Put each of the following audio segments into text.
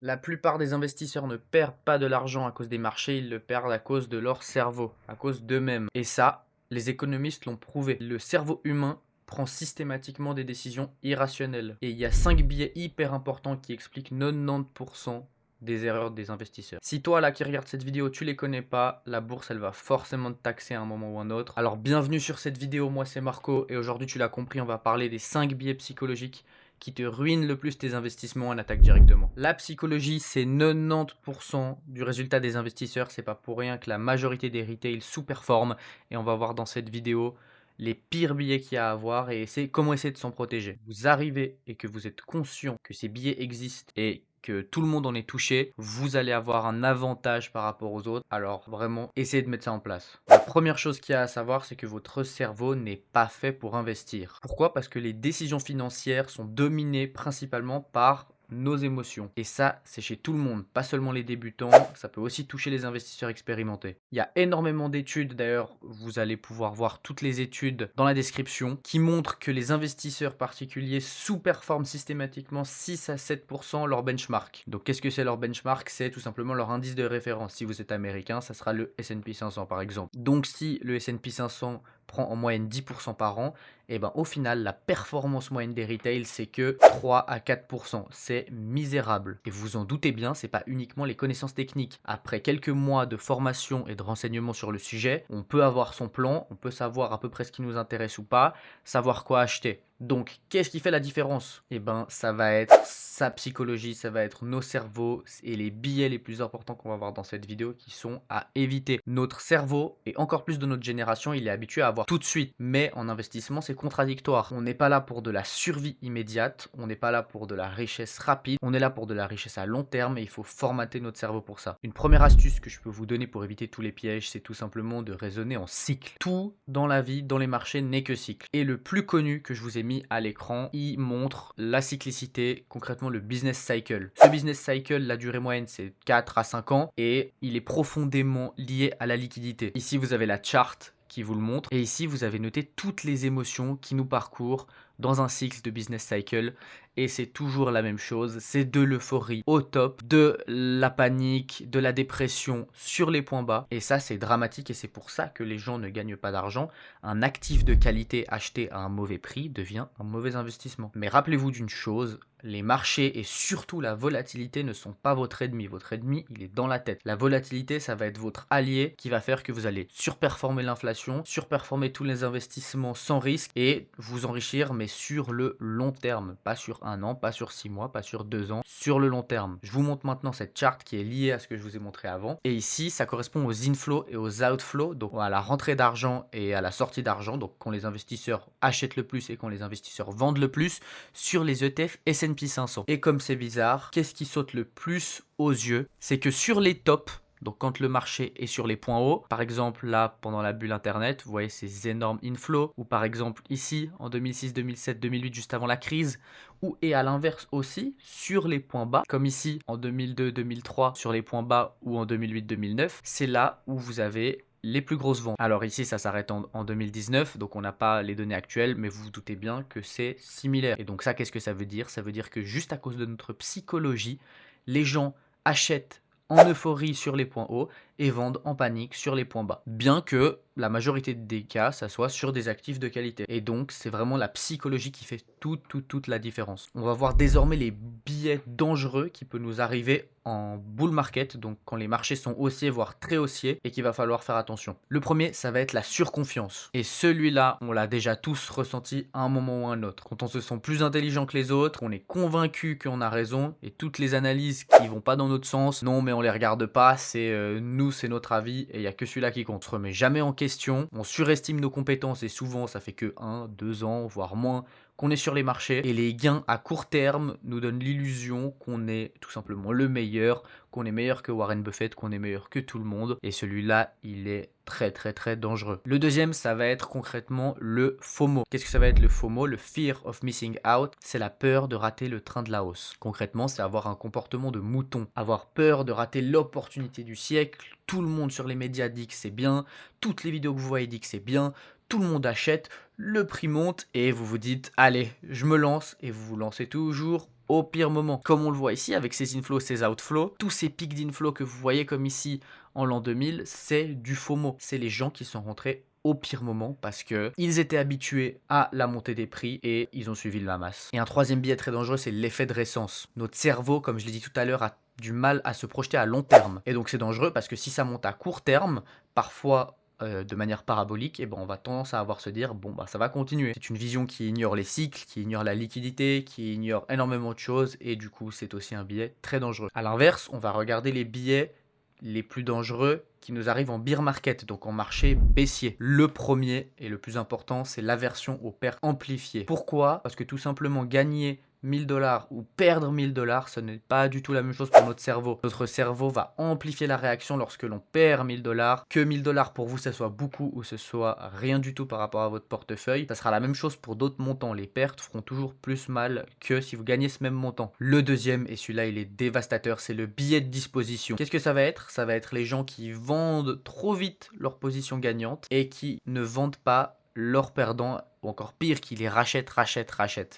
La plupart des investisseurs ne perdent pas de l'argent à cause des marchés, ils le perdent à cause de leur cerveau, à cause d'eux-mêmes. Et ça, les économistes l'ont prouvé. Le cerveau humain prend systématiquement des décisions irrationnelles. Et il y a 5 biais hyper importants qui expliquent 90% des erreurs des investisseurs. Si toi là qui regarde cette vidéo, tu les connais pas, la bourse elle va forcément te taxer à un moment ou un autre. Alors bienvenue sur cette vidéo, moi c'est Marco et aujourd'hui tu l'as compris, on va parler des 5 biais psychologiques qui te ruine le plus tes investissements en attaque directement. La psychologie, c'est 90% du résultat des investisseurs. C'est pas pour rien que la majorité des retails sous-performent. Et on va voir dans cette vidéo les pires billets qu'il y a à avoir et comment essayer de s'en protéger. Vous arrivez et que vous êtes conscient que ces billets existent et que tout le monde en est touché, vous allez avoir un avantage par rapport aux autres. Alors vraiment, essayez de mettre ça en place. La première chose qu'il y a à savoir, c'est que votre cerveau n'est pas fait pour investir. Pourquoi? Parce que les décisions financières sont dominées principalement par nos émotions. Et ça, c'est chez tout le monde, pas seulement les débutants, ça peut aussi toucher les investisseurs expérimentés. Il y a énormément d'études, d'ailleurs, vous allez pouvoir voir toutes les études dans la description, qui montrent que les investisseurs particuliers sous-performent systématiquement 6 à 7% leur benchmark. Donc qu'est-ce que c'est leur benchmark? C'est tout simplement leur indice de référence. Si vous êtes américain, ça sera le S&P 500 par exemple. Donc si le S&P 500 prend en moyenne 10% par an, et ben au final, la performance moyenne des retails, c'est que 3 à 4%. C'est misérable. Et vous vous en doutez bien, c'est pas uniquement les connaissances techniques. Après quelques mois de formation et de renseignements sur le sujet, on peut avoir son plan, on peut savoir à peu près ce qui nous intéresse ou pas, savoir quoi acheter. Donc, qu'est-ce qui fait la différence? Eh ben, ça va être sa psychologie, ça va être nos cerveaux et les billets les plus importants qu'on va voir dans cette vidéo qui sont à éviter. Notre cerveau, et encore plus de notre génération, il est habitué à avoir tout de suite. Mais en investissement, c'est contradictoire. On n'est pas là pour de la survie immédiate, on n'est pas là pour de la richesse rapide, on est là pour de la richesse à long terme et il faut formater notre cerveau pour ça. Une première astuce que je peux vous donner pour éviter tous les pièges, c'est tout simplement de raisonner en cycle. Tout dans la vie, dans les marchés, n'est que cycle. Et le plus connu que je vous ai mis à l'écran, il montre la cyclicité, concrètement le business cycle. Ce business cycle, la durée moyenne, c'est 4 à 5 ans et il est profondément lié à la liquidité. Ici, vous avez la charte qui vous le montre. Et ici, vous avez noté toutes les émotions qui nous parcourent dans un cycle de business cycle. Et c'est toujours la même chose, c'est de l'euphorie au top, de la panique, de la dépression sur les points bas. Et ça, c'est dramatique et c'est pour ça que les gens ne gagnent pas d'argent. Un actif de qualité acheté à un mauvais prix devient un mauvais investissement. Mais rappelez-vous d'une chose, les marchés et surtout la volatilité ne sont pas votre ennemi. Votre ennemi, il est dans la tête. La volatilité, ça va être votre allié qui va faire que vous allez surperformer l'inflation, surperformer tous les investissements sans risque et vous enrichir, mais sur le long terme. Pas sur un an, pas sur 6 mois, pas sur 2 ans, sur le long terme. Je vous montre maintenant cette charte qui est liée à ce que je vous ai montré avant. Et ici, ça correspond aux inflows et aux outflows, donc à la rentrée d'argent et à la sortie d'argent. Donc quand les investisseurs achètent le plus et quand les investisseurs vendent le plus sur les ETF S&P 500. Et comme c'est bizarre, qu'est-ce qui saute le plus aux yeux? C'est que sur les tops, donc quand le marché est sur les points hauts, par exemple là pendant la bulle internet, vous voyez ces énormes inflows, ou par exemple ici en 2006, 2007, 2008 juste avant la crise, ou et à l'inverse aussi sur les points bas, comme ici en 2002, 2003 sur les points bas ou en 2008, 2009, c'est là où vous avez les plus grosses ventes. Alors ici, ça s'arrête en 2019, donc on n'a pas les données actuelles, mais vous vous doutez bien que c'est similaire. Et donc ça, qu'est-ce que ça veut dire? Ça veut dire que juste à cause de notre psychologie, les gens achètent en euphorie sur les points hauts et vendent en panique sur les points bas. Bien que la majorité des cas, ça soit sur des actifs de qualité. Et donc, c'est vraiment la psychologie qui fait toute la différence. On va voir désormais les billets dangereux qui peuvent nous arriver en bull market, donc quand les marchés sont haussiers, voire très haussiers, et qu'il va falloir faire attention. Le premier, ça va être la surconfiance. Et celui-là, on l'a déjà tous ressenti à un moment ou à un autre. Quand on se sent plus intelligent que les autres, on est convaincu qu'on a raison, et toutes les analyses qui vont pas dans notre sens, non mais on les regarde pas, c'est nous, c'est notre avis, et il n'y a que celui-là qui compte. On se remet jamais en question, on surestime nos compétences, et souvent ça fait que 1, 2 ans, voire moins, qu'on est sur les marchés et les gains à court terme nous donnent l'illusion qu'on est tout simplement le meilleur, qu'on est meilleur que Warren Buffett, qu'on est meilleur que tout le monde et celui-là, il est très dangereux. Le deuxième, ça va être concrètement le FOMO. Qu'est-ce que ça va être le FOMO? Le Fear of Missing Out, c'est la peur de rater le train de la hausse. Concrètement, c'est avoir un comportement de mouton, avoir peur de rater l'opportunité du siècle. Tout le monde sur les médias dit que c'est bien, toutes les vidéos que vous voyez disent que c'est bien, tout le monde achète, le prix monte et vous vous dites allez, je me lance et vous vous lancez toujours au pire moment. Comme on le voit ici avec ces inflows, ces outflows, tous ces pics d'inflow que vous voyez comme ici en l'an 2000, c'est du FOMO. C'est les gens qui sont rentrés au pire moment parce que ils étaient habitués à la montée des prix et ils ont suivi la masse. Et un troisième biais très dangereux, c'est l'effet de récence. Notre cerveau, comme je l'ai dit tout à l'heure, a du mal à se projeter à long terme. Et donc c'est dangereux parce que si ça monte à court terme, parfois de manière parabolique, et ben on va tendance à avoir se dire bon bah ça va continuer. C'est une vision qui ignore les cycles, qui ignore la liquidité, qui ignore énormément de choses et du coup c'est aussi un biais très dangereux. À l'inverse, on va regarder les biais les plus dangereux qui nous arrivent en bear market, donc en marché baissier. Le premier et le plus important, c'est l'aversion aux pertes amplifiées. Pourquoi? Parce que tout simplement gagner 1000 $ ou perdre 1000 $, ce n'est pas du tout la même chose pour notre cerveau. Notre cerveau va amplifier la réaction lorsque l'on perd 1000 $. Que 1000 $ pour vous, ça soit beaucoup ou ce soit rien du tout par rapport à votre portefeuille, ça sera la même chose pour d'autres montants. Les pertes feront toujours plus mal que si vous gagnez ce même montant. Le deuxième, et celui-là il est dévastateur, c'est le billet de disposition. Qu'est-ce que ça va être? Ça va être les gens qui vendent trop vite leur position gagnante et qui ne vendent pas leurs perdants, ou encore pire, qui les rachètent.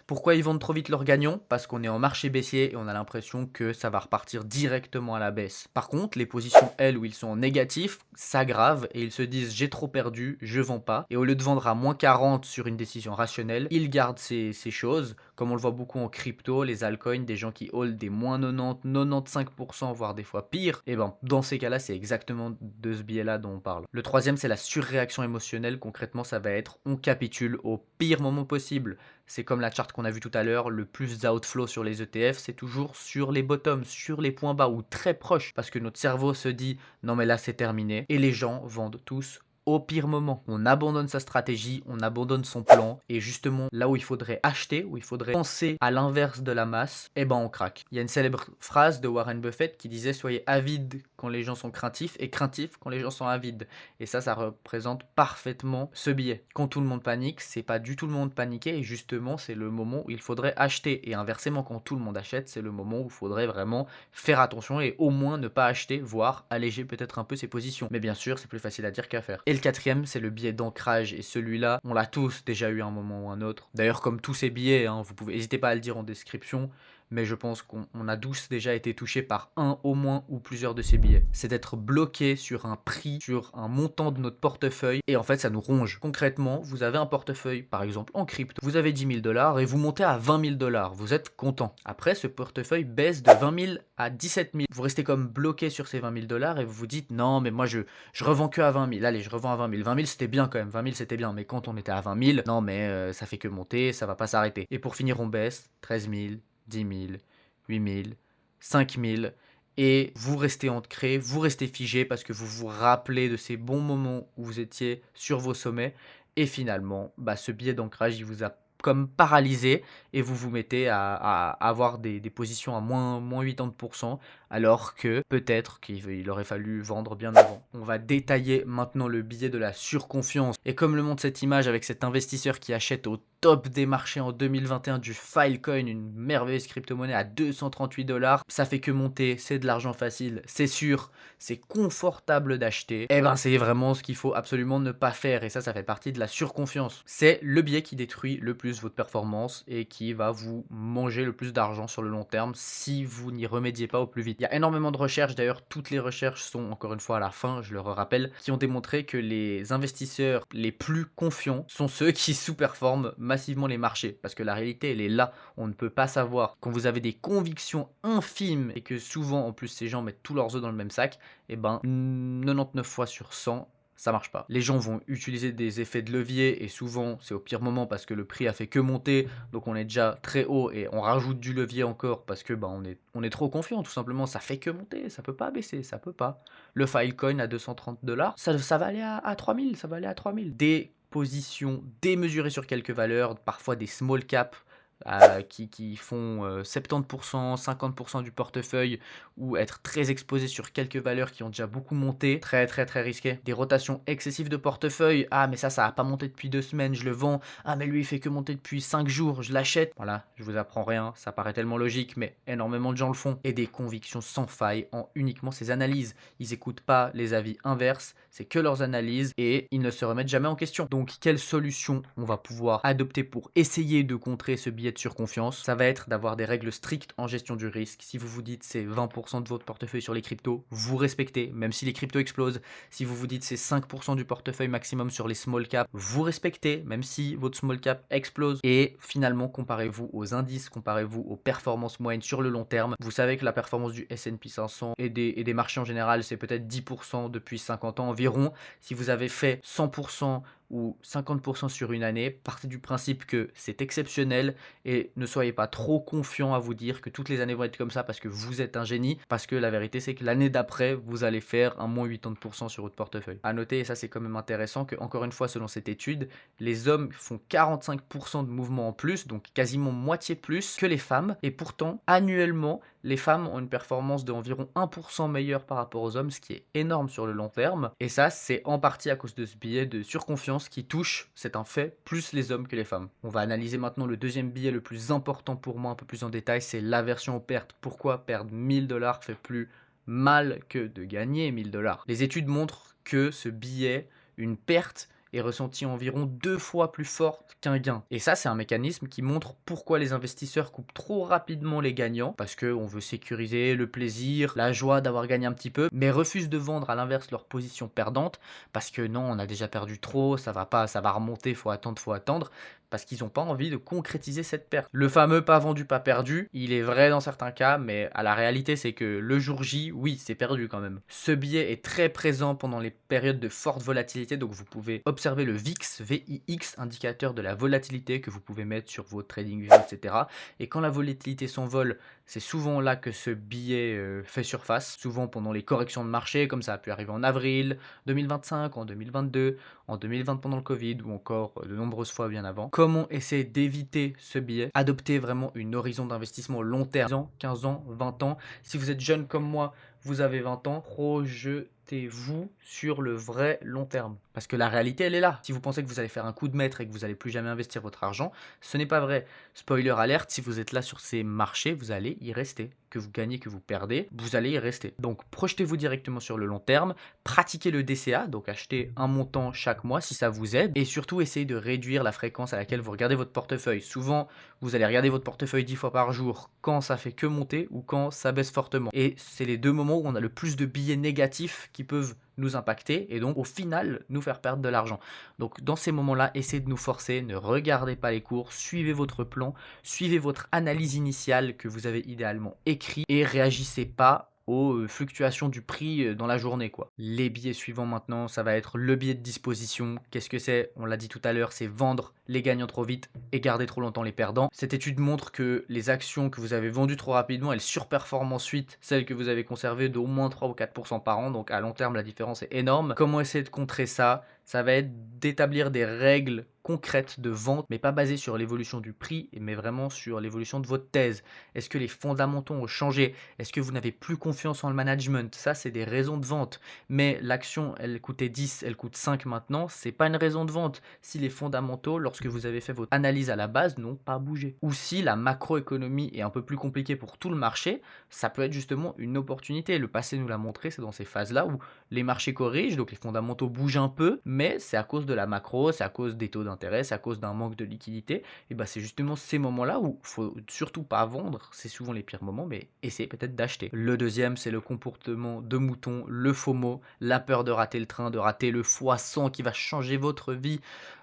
Pourquoi ils vendent trop vite leurs gagnants? Parce qu'on est en marché baissier et on a l'impression que ça va repartir directement à la baisse. Par contre, les positions, elles, où ils sont en négatif, s'aggravent et ils se disent j'ai trop perdu, je vends pas. Et au lieu de vendre à moins 40 sur une décision rationnelle, ils gardent ces choses, comme on le voit beaucoup en crypto, les altcoins, des gens qui hold des moins 90, 95%, voire des fois pire. Et ben, dans ces cas-là, c'est exactement de ce biais-là dont on parle. Le troisième, c'est la surréaction émotionnelle. Concrètement, ça va être on capitule au pire moment possible. C'est comme la charte qu'on a vue tout à l'heure, le plus d'outflow sur les ETF, c'est toujours sur les bottoms, sur les points bas ou très proches, parce que notre cerveau se dit non mais là c'est terminé, et les gens vendent tous au pire moment. On abandonne sa stratégie, on abandonne son plan, et justement là où il faudrait acheter, où il faudrait penser à l'inverse de la masse, eh ben on craque. Il y a une célèbre phrase de Warren Buffett qui disait soyez avide quand les gens sont craintifs et craintifs quand les gens sont avides. Et ça représente parfaitement ce biais. Quand tout le monde panique, c'est pas du tout le monde paniqué et justement c'est le moment où il faudrait acheter. Et inversement, quand tout le monde achète, c'est le moment où il faudrait vraiment faire attention et au moins ne pas acheter, voire alléger peut-être un peu ses positions. Mais bien sûr, c'est plus facile à dire qu'à faire. Et le quatrième, c'est le biais d'ancrage et celui-là, on l'a tous déjà eu à un moment ou un autre. D'ailleurs, comme tous ces biais, hein, vous pouvez, n'hésitez pas à le dire en description, mais je pense qu'on a tous déjà été touchés par un au moins ou plusieurs de ces billets. C'est d'être bloqué sur un prix, sur un montant de notre portefeuille et en fait ça nous ronge. Concrètement, vous avez un portefeuille par exemple en crypto, vous avez 10 000 $ et vous montez à 20 000 $, vous êtes content. Après ce portefeuille baisse de 20 000 à 17 000, vous restez comme bloqué sur ces 20 000 $ et vous vous dites non mais moi je revends que à 20 000, allez je revends à 20 000, 20 000 c'était bien quand même, 20 000 c'était bien, mais quand on était à 20 000, non mais ça fait que monter, ça va pas s'arrêter. Et pour finir on baisse 13 000, 10 000, 8 000, 5 000 et vous restez ancré, vous restez figé parce que vous vous rappelez de ces bons moments où vous étiez sur vos sommets et finalement, bah, ce biais d'ancrage, il vous a comme paralysé et vous vous mettez à avoir des positions à moins 80% alors que peut-être qu'il aurait fallu vendre bien avant. On va détailler maintenant le biais de la surconfiance et comme le montre cette image avec cet investisseur qui achète au top des marchés en 2021 du Filecoin, une merveilleuse crypto-monnaie à 238 $, ça fait que monter, c'est de l'argent facile, c'est sûr, c'est confortable d'acheter, et ben c'est vraiment ce qu'il faut absolument ne pas faire et ça fait partie de la surconfiance. C'est le biais qui détruit le plus votre performance et qui va vous manger le plus d'argent sur le long terme si vous n'y remédiez pas au plus vite. Il y a énormément de recherches, d'ailleurs toutes les recherches sont encore une fois à la fin, je le rappelle, qui ont démontré que les investisseurs les plus confiants sont ceux qui sous-performent massivement les marchés parce que la réalité elle est là, on ne peut pas savoir. Quand vous avez des convictions infimes et que souvent en plus ces gens mettent tous leurs œufs dans le même sac, et ben 99 fois sur 100 ça marche pas. Les gens vont utiliser des effets de levier et souvent c'est au pire moment parce que le prix a fait que monter, donc on est déjà très haut et on rajoute du levier encore parce que ben on est trop confiant tout simplement, ça fait que monter, ça peut pas baisser, ça peut pas. Le Filecoin à 230 $, ça va aller à 3000, ça va aller à 3000. Des positions démesurées sur quelques valeurs, parfois des small caps qui font 70%, 50% du portefeuille ou être très exposé sur quelques valeurs qui ont déjà beaucoup monté, très très très risqué. Des rotations excessives de portefeuille, ah mais ça a pas monté depuis 2 semaines, je le vends, ah mais lui il fait que monter depuis 5 jours, je l'achète. Voilà, je vous apprends rien, ça paraît tellement logique mais énormément de gens le font. Et des convictions sans faille en uniquement ces analyses. Ils écoutent pas les avis inverses, c'est que leurs analyses et ils ne se remettent jamais en question. Donc quelle solution on va pouvoir adopter pour essayer de contrer ce biais billets de surconfiance, ça va être d'avoir des règles strictes en gestion du risque. Si vous vous dites c'est 20% de votre portefeuille sur les cryptos, vous respectez, même si les cryptos explosent. Si vous vous dites c'est 5% du portefeuille maximum sur les small caps, vous respectez, même si votre small cap explose. Et finalement, comparez-vous aux indices, comparez-vous aux performances moyennes sur le long terme. Vous savez que la performance du S&P 500 et des marchés en général, c'est peut-être 10% depuis 50 ans environ. Si vous avez fait 100% ou 50% sur une année, partez du principe que c'est exceptionnel et ne soyez pas trop confiant à vous dire que toutes les années vont être comme ça parce que vous êtes un génie, parce que la vérité c'est que l'année d'après, vous allez faire un moins 80% sur votre portefeuille. À noter, et ça c'est quand même intéressant, que encore une fois selon cette étude, les hommes font 45% de mouvements en plus, donc quasiment moitié plus que les femmes, et pourtant annuellement, les femmes ont une performance de environ 1% meilleure par rapport aux hommes, ce qui est énorme sur le long terme. Et ça, c'est en partie à cause de ce biais de surconfiance qui touche, c'est un fait, plus les hommes que les femmes. On va analyser maintenant le deuxième biais le plus important pour moi un peu plus en détail, c'est l'aversion aux pertes. Pourquoi perdre 1000 $ fait plus mal que de gagner 1000 $? Les études montrent que ce biais, une perte, est ressenti environ 2 fois plus forte qu'un gain. Et ça, c'est un mécanisme qui montre pourquoi les investisseurs coupent trop rapidement les gagnants, parce qu'on veut sécuriser le plaisir, la joie d'avoir gagné un petit peu, mais refusent de vendre à l'inverse leur position perdante, parce que non, on a déjà perdu trop, ça va pas, ça va remonter, faut attendre, parce qu'ils n'ont pas envie de concrétiser cette perte. Le fameux pas vendu, pas perdu, il est vrai dans certains cas, mais à la réalité, c'est que le jour J, oui, c'est perdu quand même. Ce biais est très présent pendant les périodes de forte volatilité, donc vous pouvez observer le VIX, VIX, indicateur de la volatilité que vous pouvez mettre sur vos TradingView, etc. Et quand la volatilité s'envole, c'est souvent là que ce biais fait surface, souvent pendant les corrections de marché, comme ça a pu arriver en avril 2025, en 2022, en 2020 pendant le Covid ou encore de nombreuses fois bien avant. Comment essayer d'éviter ce biais? Adopter vraiment une horizon d'investissement long terme, 10 ans, 15 ans, 20 ans. Si vous êtes jeune comme moi, vous avez 20 ans, projetez-vous sur le vrai long terme. Parce que la réalité, elle est là. Si vous pensez que vous allez faire un coup de maître et que vous n'allez plus jamais investir votre argent, ce n'est pas vrai. Spoiler alerte, si vous êtes là sur ces marchés, vous allez y rester. Que vous gagnez, que vous perdez, vous allez y rester. Donc projetez-vous directement sur le long terme, pratiquez le DCA, donc achetez un montant chaque mois si ça vous aide, et surtout essayez de réduire la fréquence à laquelle vous regardez votre portefeuille. Souvent, vous allez regarder votre portefeuille 10 fois par jour quand ça fait que monter ou quand ça baisse fortement. Et c'est les deux moments où on a le plus de billets négatifs qui peuvent nous impacter et donc au final nous faire perdre de l'argent. Donc dans ces moments-là, essayez de nous forcer, ne regardez pas les cours, suivez votre plan, suivez votre analyse initiale que vous avez idéalement écrit et réagissez pas aux fluctuations du prix dans la journée, quoi. Les billets suivants maintenant, ça va être le billet de disposition. Qu'est-ce que c'est? On l'a dit tout à l'heure, c'est vendre les gagnants trop vite et garder trop longtemps les perdants. Cette étude montre que les actions que vous avez vendues trop rapidement, elles surperforment ensuite celles que vous avez conservées d'au moins 3 ou 4% par an. Donc à long terme, la différence est énorme. Comment essayer de contrer ça? Ça va être d'établir des règles concrètes de vente, mais pas basées sur l'évolution du prix, mais vraiment sur l'évolution de votre thèse. Est-ce que les fondamentaux ont changé? Est-ce que vous n'avez plus confiance en le management? Ça, c'est des raisons de vente. Mais l'action, elle coûtait 10, elle coûte 5 maintenant, c'est pas une raison de vente. Si les fondamentaux, lorsque vous avez fait votre analyse à la base, n'ont pas bougé. Ou si la macroéconomie est un peu plus compliquée pour tout le marché, ça peut être justement une opportunité. Le passé nous l'a montré, c'est dans ces phases-là où les marchés corrigent, donc les fondamentaux bougent un peu, mais c'est à cause de la macro, c'est à cause des taux d'intérêt, c'est à cause d'un manque de liquidité. Et bah c'est justement ces moments-là où faut surtout pas vendre, c'est souvent les pires moments, mais essayez peut-être d'acheter. Le deuxième, c'est le comportement de mouton, le FOMO, la peur de rater le train, de rater le x100 qui va changer votre vie.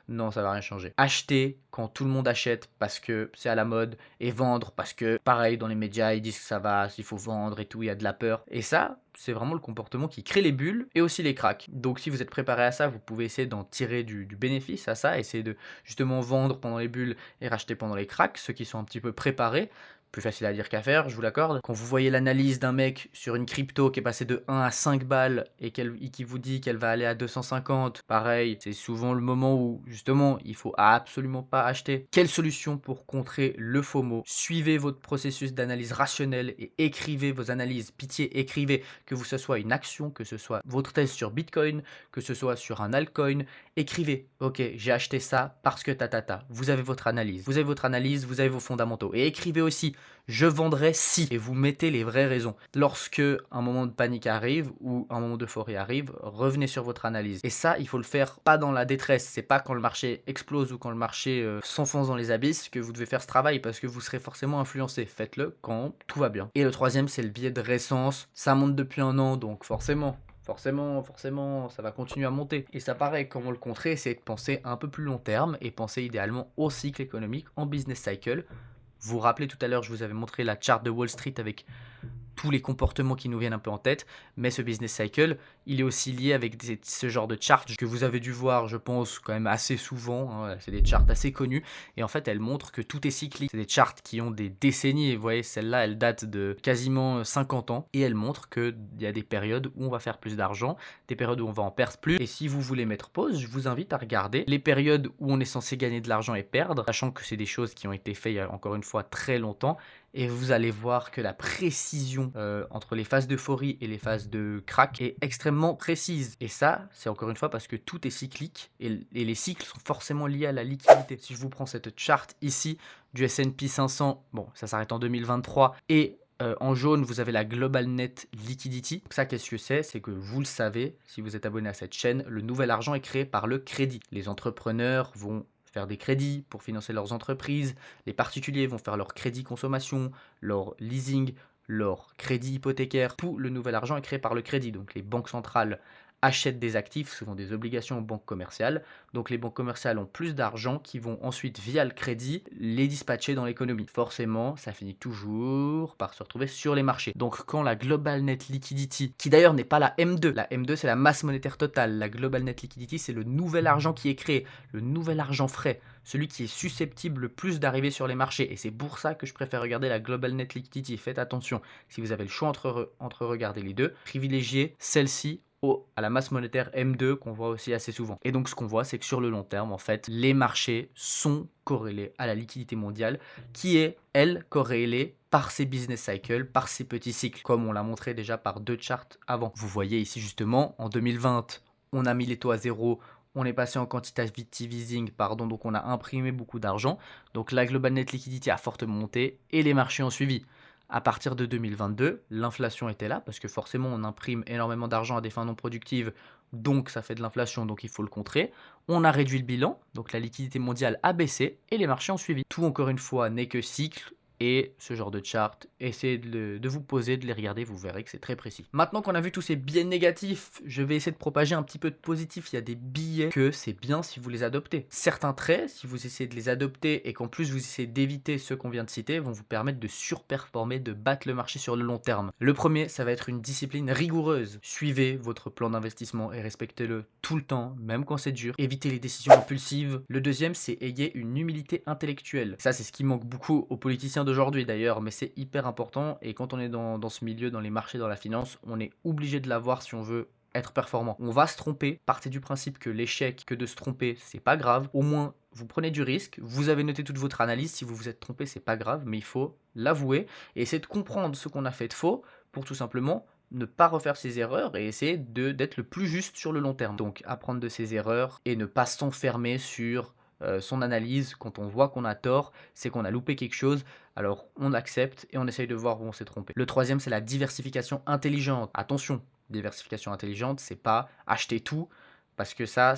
Non, ça va rien changer. Acheter quand tout le monde achète parce que c'est à la mode et vendre parce que, pareil, dans les médias, ils disent que ça va, il faut vendre et tout, il y a de la peur. Et ça, c'est vraiment le comportement qui crée les bulles et aussi les cracks. Donc si vous êtes préparé à ça, vous pouvez essayer d'en tirer du bénéfice à ça, essayer de justement vendre pendant les bulles et racheter pendant les cracks, ceux qui sont un petit peu préparés. Plus facile à dire qu'à faire, je vous l'accorde. Quand vous voyez l'analyse d'un mec sur une crypto qui est passée de 1 à 5 balles et qui vous dit qu'elle va aller à 250, pareil, c'est souvent le moment où justement il faut absolument pas acheter. Quelle solution pour contrer le FOMO? Suivez votre processus d'analyse rationnelle et écrivez vos analyses. Pitié, écrivez, que ce soit une action, que ce soit votre thèse sur Bitcoin, que ce soit sur un altcoin. Écrivez, ok, j'ai acheté ça parce que tatata. Vous avez votre analyse, vous avez vos fondamentaux. Et écrivez aussi je vendrai si, et vous mettez les vraies raisons. Lorsque un moment de panique arrive ou un moment d'euphorie arrive, revenez sur votre analyse. Et ça, il faut le faire pas dans la détresse. C'est pas quand le marché explose ou quand le marché s'enfonce dans les abysses que vous devez faire ce travail parce que vous serez forcément influencé. Faites-le quand tout va bien. Et le troisième, c'est le biais de récence. Ça monte depuis un an, donc forcément, ça va continuer à monter. Et ça paraît, comment le contrer, c'est de penser un peu plus long terme et penser idéalement au cycle économique, en business cycle. Vous vous rappelez tout à l'heure, je vous avais montré la charte de Wall Street avec tous les comportements qui nous viennent un peu en tête, mais ce business cycle, il est aussi lié avec ce genre de charts que vous avez dû voir, je pense, quand même assez souvent, hein. C'est des charts assez connus, et en fait, elles montrent que tout est cyclique. C'est des charts qui ont des décennies, et vous voyez, celle-là, elle date de quasiment 50 ans, et elle montre qu'il y a des périodes où on va faire plus d'argent, des périodes où on va en perdre plus, et si vous voulez mettre pause, je vous invite à regarder les périodes où on est censé gagner de l'argent et perdre, sachant que c'est des choses qui ont été faites il y a encore une fois très longtemps, et vous allez voir que la précision entre les phases d'euphorie et les phases de crack est extrêmement précise. Et ça, c'est encore une fois parce que tout est cyclique et les cycles sont forcément liés à la liquidité. Si je vous prends cette charte ici du S&P 500, bon, ça s'arrête en 2023, et en jaune, vous avez la Global Net Liquidity. Donc ça, qu'est-ce que c'est? C'est que vous le savez, si vous êtes abonné à cette chaîne, le nouvel argent est créé par le crédit. Les entrepreneurs vont faire des crédits pour financer leurs entreprises, les particuliers vont faire leur crédit consommation, leur leasing, leur crédit hypothécaire. Tout le nouvel argent est créé par le crédit. Donc les banques centrales achètent des actifs, souvent des obligations aux banques commerciales. Donc les banques commerciales ont plus d'argent qui vont ensuite, via le crédit, les dispatcher dans l'économie. Forcément, ça finit toujours par se retrouver sur les marchés. Donc quand la Global Net Liquidity, qui d'ailleurs n'est pas la M2, la M2 c'est la masse monétaire totale, la Global Net Liquidity c'est le nouvel argent qui est créé, le nouvel argent frais, celui qui est susceptible le plus d'arriver sur les marchés. Et c'est pour ça que je préfère regarder la Global Net Liquidity. Faites attention, si vous avez le choix entre regarder les deux, privilégiez celle-ci à la masse monétaire M2 qu'on voit aussi assez souvent. Et donc ce qu'on voit, c'est que sur le long terme, en fait, les marchés sont corrélés à la liquidité mondiale qui est, elle, corrélée par ces business cycles, par ces petits cycles, comme on l'a montré déjà par deux charts avant. Vous voyez ici justement, en 2020, on a mis les taux à zéro, on est passé en quantitative easing, pardon, donc on a imprimé beaucoup d'argent. Donc la Global Net Liquidity a fortement monté et les marchés ont suivi. À partir de 2022, l'inflation était là parce que forcément on imprime énormément d'argent à des fins non productives, donc ça fait de l'inflation, donc il faut le contrer. On a réduit le bilan, donc la liquidité mondiale a baissé et les marchés ont suivi. Tout encore une fois n'est que cycle. Et ce genre de chart, essayez de vous poser, de les regarder, vous verrez que c'est très précis. Maintenant qu'on a vu tous ces biais négatifs, je vais essayer de propager un petit peu de positif. Il y a des biais que c'est bien si vous les adoptez. Certains traits, si vous essayez de les adopter et qu'en plus vous essayez d'éviter ceux qu'on vient de citer, vont vous permettre de surperformer, de battre le marché sur le long terme. Le premier, ça va être une discipline rigoureuse. Suivez votre plan d'investissement et respectez-le tout le temps, même quand c'est dur. Évitez les décisions impulsives. Le deuxième, c'est ayez une humilité intellectuelle. Ça, c'est ce qui manque beaucoup aux politiciens d'aujourd'hui d'ailleurs, mais c'est hyper important et quand on est dans ce milieu, dans les marchés, dans la finance, on est obligé de l'avoir si on veut être performant. On va se tromper, partez du principe que l'échec, que de se tromper, c'est pas grave. Au moins, vous prenez du risque, vous avez noté toute votre analyse, si vous vous êtes trompé, c'est pas grave, mais il faut l'avouer et essayer de comprendre ce qu'on a fait de faux pour tout simplement ne pas refaire ses erreurs et essayer d'être le plus juste sur le long terme. Donc apprendre de ses erreurs et ne pas s'enfermer sur son analyse. Quand on voit qu'on a tort, c'est qu'on a loupé quelque chose, alors on accepte et on essaye de voir où on s'est trompé. Le troisième, c'est la diversification intelligente. Attention, diversification intelligente, c'est pas acheter tout, parce que ça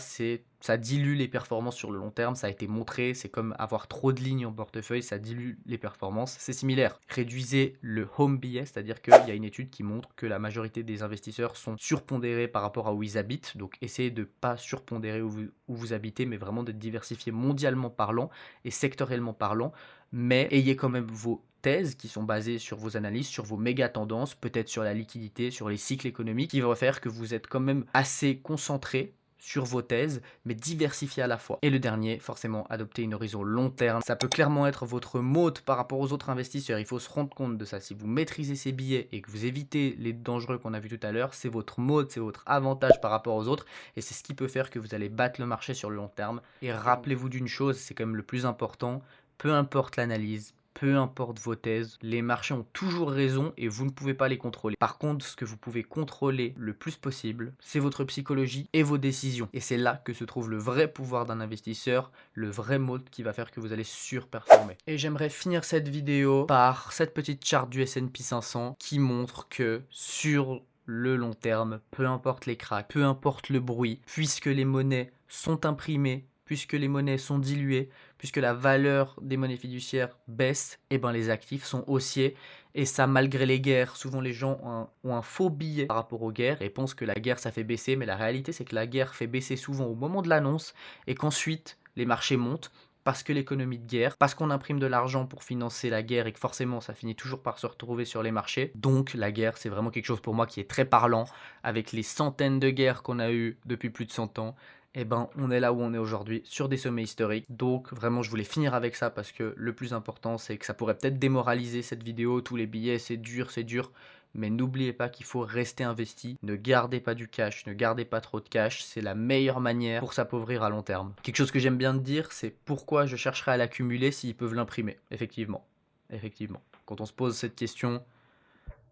dilue les performances sur le long terme, ça a été montré, c'est comme avoir trop de lignes en portefeuille, ça dilue les performances, c'est similaire. Réduisez le home bias, c'est-à-dire qu'il y a une étude qui montre que la majorité des investisseurs sont surpondérés par rapport à où ils habitent, donc essayez de ne pas surpondérer où vous habitez, mais vraiment d'être diversifié mondialement parlant et sectoriellement parlant, mais ayez quand même vos thèses qui sont basées sur vos analyses, sur vos méga tendances, peut-être sur la liquidité, sur les cycles économiques, qui vont faire que vous êtes quand même assez concentré sur vos thèses, mais diversifié à la fois. Et le dernier, forcément, adopter une horizon long terme. Ça peut clairement être votre motte par rapport aux autres investisseurs. Il faut se rendre compte de ça. Si vous maîtrisez ces billets et que vous évitez les dangereux qu'on a vu tout à l'heure, c'est votre motte, c'est votre avantage par rapport aux autres. Et c'est ce qui peut faire que vous allez battre le marché sur le long terme. Et rappelez-vous d'une chose, c'est quand même le plus important. Peu importe l'analyse, peu importe vos thèses, les marchés ont toujours raison et vous ne pouvez pas les contrôler. Par contre, ce que vous pouvez contrôler le plus possible, c'est votre psychologie et vos décisions. Et c'est là que se trouve le vrai pouvoir d'un investisseur, le vrai mot qui va faire que vous allez surperformer. Et j'aimerais finir cette vidéo par cette petite charte du S&P 500 qui montre que sur le long terme, peu importe les cracks, peu importe le bruit, puisque les monnaies sont imprimées, puisque les monnaies sont diluées, puisque la valeur des monnaies fiduciaires baisse, et ben les actifs sont haussiers. Et ça, malgré les guerres, souvent les gens ont un faux billet par rapport aux guerres et pensent que la guerre ça fait baisser, mais la réalité c'est que la guerre fait baisser souvent au moment de l'annonce et qu'ensuite les marchés montent parce que l'économie de guerre, parce qu'on imprime de l'argent pour financer la guerre et que forcément ça finit toujours par se retrouver sur les marchés. Donc la guerre, c'est vraiment quelque chose pour moi qui est très parlant. Avec les centaines de guerres qu'on a eues depuis plus de 100 ans, eh ben, on est là où on est aujourd'hui, sur des sommets historiques. Donc vraiment, je voulais finir avec ça parce que le plus important, c'est que ça pourrait peut-être démoraliser cette vidéo. Tous les billets, c'est dur, c'est dur. Mais n'oubliez pas qu'il faut rester investi. Ne gardez pas du cash, ne gardez pas trop de cash. C'est la meilleure manière pour s'appauvrir à long terme. Quelque chose que j'aime bien dire, c'est pourquoi je chercherais à l'accumuler s'ils peuvent l'imprimer. Effectivement. Effectivement. Quand on se pose cette question,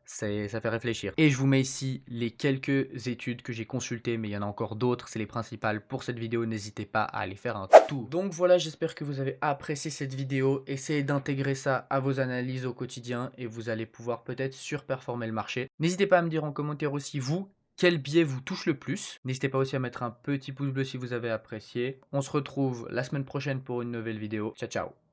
ça fait réfléchir. Et je vous mets ici les quelques études que j'ai consultées, mais il y en a encore d'autres, c'est les principales pour cette vidéo, n'hésitez pas à aller faire un tour. Donc voilà, j'espère que vous avez apprécié cette vidéo, essayez d'intégrer ça à vos analyses au quotidien et vous allez pouvoir peut-être surperformer le marché. N'hésitez pas à me dire en commentaire aussi, vous, quel biais vous touche le plus. N'hésitez pas aussi à mettre un petit pouce bleu si vous avez apprécié. On se retrouve la semaine prochaine pour une nouvelle vidéo. Ciao, ciao.